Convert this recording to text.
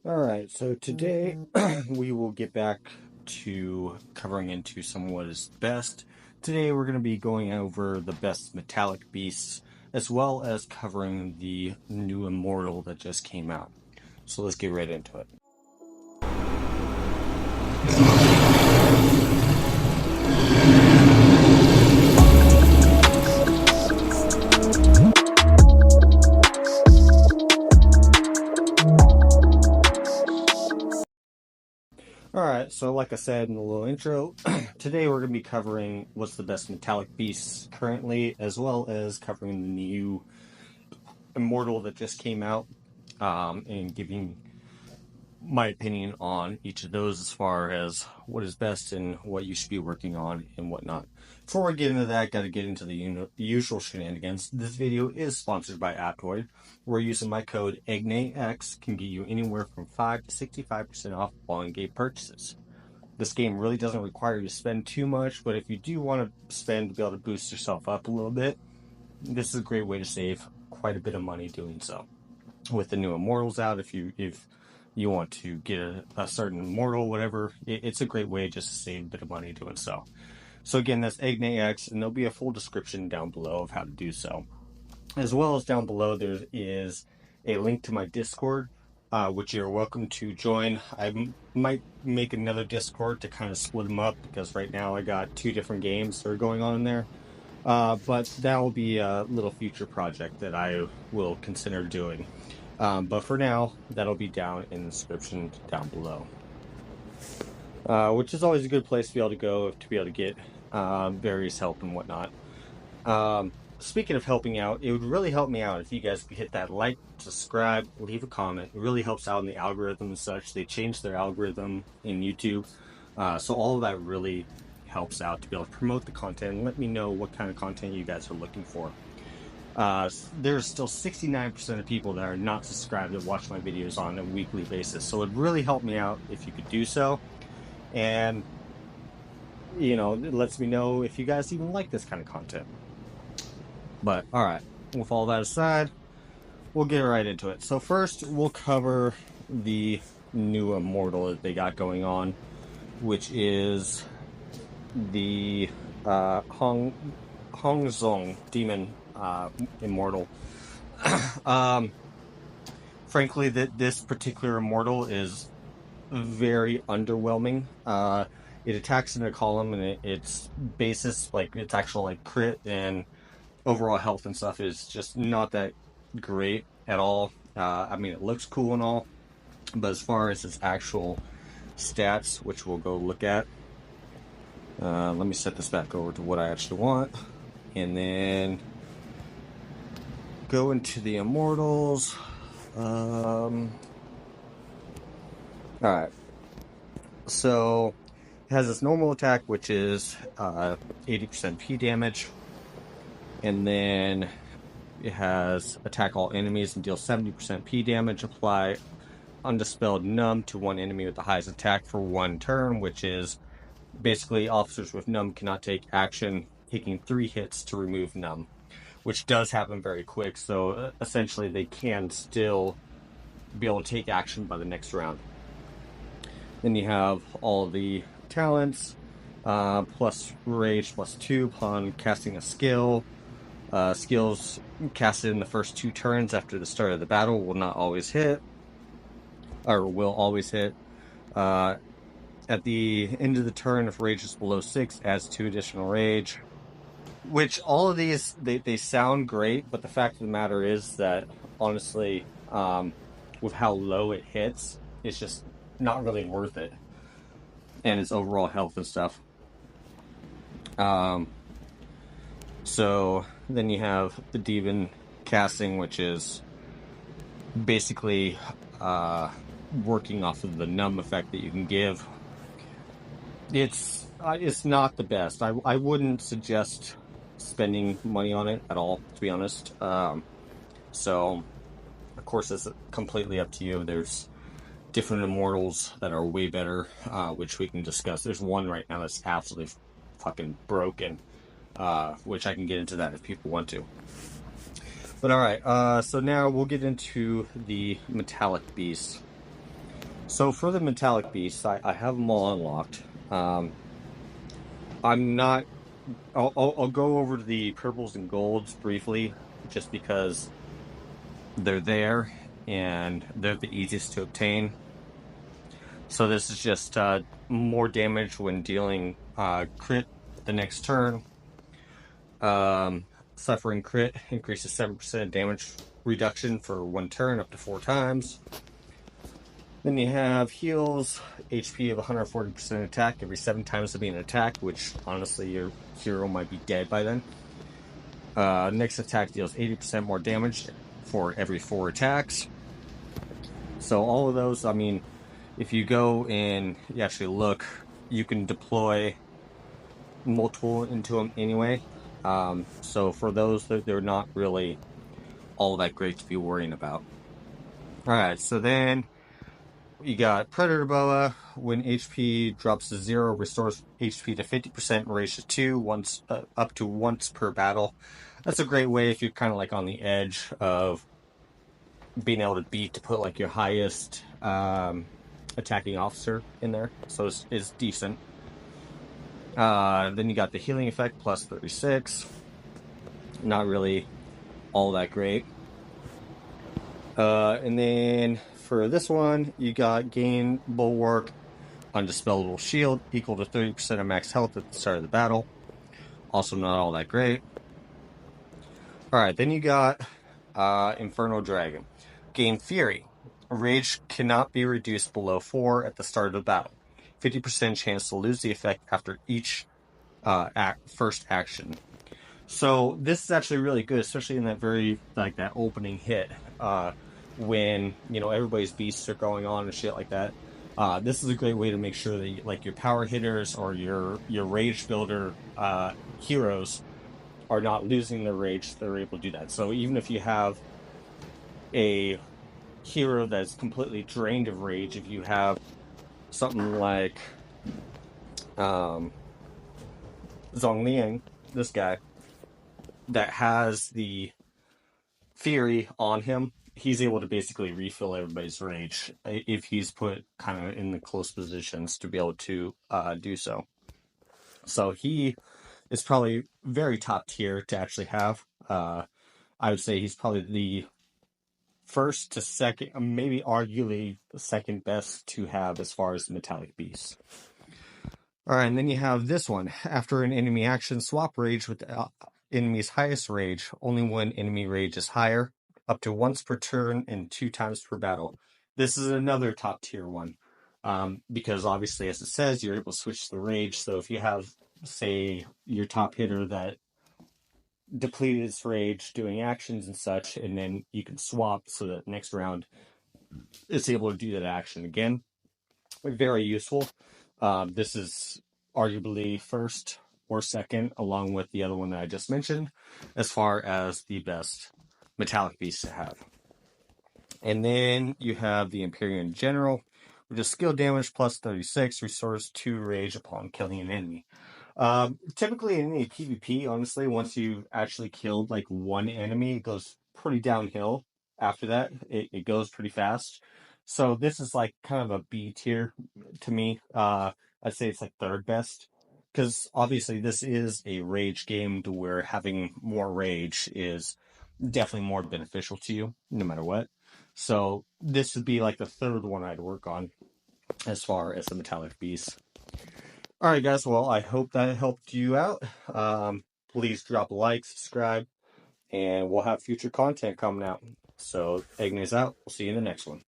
Alright, so today we will get back to covering into some of what is best. Today we're going to be going over the best metallic beasts, as well as covering the new immortal that just came out. So let's get right into it. Alright, so like I said in the little intro, today we're going to be covering what's the best metallic beasts currently, as well as covering the new immortal that just came out, and giving my opinion on each of those as far as what is best and what you should be working on and whatnot. Before we get into that, got to get into the usual shenanigans. This video is sponsored by AppCoins. We're using my code EGNATEX, can get you anywhere from 5 to 65% off all in-game purchases. This game really doesn't require you to spend too much, but if you do want to spend to be able to boost yourself up a little bit, this is a great way to save quite a bit of money doing so. With the new immortals out, if you want to get a certain immortal, whatever, it's a great way just to save a bit of money doing so. So again, that's EGNATEX, and there'll be a full description down below of how to do so. As well as down below, there is a link to my Discord, which you're welcome to join. I might make another Discord to kind of split them up, because right now I got 2 different games that are going on in there. But that will be a little future project that I will consider doing. But for now, that'll be down in the description down below. Which is always a good place to be able to go to be able to get various help and whatnot. Speaking of helping out, it would really help me out if you guys could hit that like, subscribe, leave a comment. It really helps out in the algorithm and such. They changed their algorithm in YouTube. So all of that really helps out to be able to promote the content and let me know what kind of content you guys are looking for. There's still 69% of people that are not subscribed that watch my videos on a weekly basis. So it would really help me out if you could do so. And, you know, it lets me know if you guys even like this kind of content. But, alright, with all that aside, we'll get right into it. So first, we'll cover the new immortal that they got going on, which is the Hong Zong Demon immortal. Frankly, this particular immortal is very underwhelming. It attacks in a column, and its basis, like its actual like crit and overall health and stuff, is just not that great at all. I mean, it looks cool and all, but as far as its actual stats, which we'll go look at, let me set this back over to what I actually want, and then go into the immortals. Alright, so it has its normal attack, which is 80% P damage, and then it has attack all enemies and deal 70% P damage. Apply Undispelled Numb to one enemy with the highest attack for 1 turn, which is basically officers with Numb cannot take action, taking 3 hits to remove Numb, which does happen very quick, so essentially they can still be able to take action by the next round. Then you have all the talents, plus rage +2 upon casting a skill. Skills casted in the first 2 turns after the start of the battle will not always hit, or will always hit. At the end of the turn, if rage is below 6, adds 2 additional rage. Which, all of these, they sound great, but the fact of the matter is that, honestly, with how low it hits, it's just not really worth it. And its overall health and stuff. So then you have the Demon casting, which is basically working off of the numb effect that you can give. It's not the best. I wouldn't suggest spending money on it at all, to be honest. So, of course, it's completely up to you. There's different immortals that are way better, which we can discuss. There's one right now that's absolutely fucking broken, which I can get into that if people want to. But alright, so now we'll get into the metallic beast. So for the metallic beasts, I have them all unlocked. I'm not. I'll go over the purples and golds briefly, just because they're there and they're the easiest to obtain. So this is just more damage when dealing crit the next turn. Suffering crit increases 7% damage reduction for 1 turn up to 4 times. Then you have heals, HP of 140% attack every 7 times of being attacked, which honestly your hero might be dead by then. Next attack deals 80% more damage for every 4 attacks. So all of those, I mean, if you go and you actually look, you can deploy multiple into them anyway. So for those, they're not really all that great to be worrying about. Alright, so then you got Predator Boa. When HP drops to 0, restores HP to 50%, raise to 2, up to once per battle. That's a great way if you're kind of like on the edge of being able to put like your highest attacking officer in there. So it's decent. Then you got the healing effect plus 36. Not really all that great. And then for this one, you got gain bulwark, undispellable shield, equal to 30% of max health at the start of the battle. Also not all that great. Alright, then you got Infernal Dragon. Gain Fury. Rage cannot be reduced below 4 at the start of the battle. 50% chance to lose the effect after each first action. So this is actually really good, especially in that that opening hit, when everybody's beasts are going on and shit like that. This is a great way to make sure that like your power hitters or your rage builder heroes are not losing their rage. They're able to do that. So even if you have a hero that's completely drained of rage, if you have something like Zongliang, this guy, that has the Fury on him, he's able to basically refill everybody's rage if he's put kind of in the close positions to be able to do so. So he is probably very top tier to actually have. I would say he's probably the first to second, maybe arguably the second best to have as far as metallic beasts. Alright, and then you have this one. After an enemy action, swap rage with the enemy's highest rage, only when enemy rage is higher, up to once per turn and 2 times per battle. This is another top tier one. Because obviously, as it says, you're able to switch the rage. So if you have, say, your top hitter that depleted its rage doing actions and such, and then you can swap so that next round it's able to do that action again. Very useful. This is arguably first or second, along with the other one that I just mentioned, as far as the best metallic beast to have. And then you have the Empyrean General, which is skill damage plus 36, restores 2 rage upon killing an enemy. Typically in any PvP, honestly, once you've actually killed like one enemy, it goes pretty downhill after that. It goes pretty fast. So this is like kind of a B tier to me. I'd say it's like third best. Because obviously this is a rage game to where having more rage is definitely more beneficial to you, no matter what. So this would be like the third one I'd work on as far as the metallic beast. All right, guys. Well, I hope that helped you out. Please drop a like, subscribe, and we'll have future content coming out. So, Agnes out. We'll see you in the next one.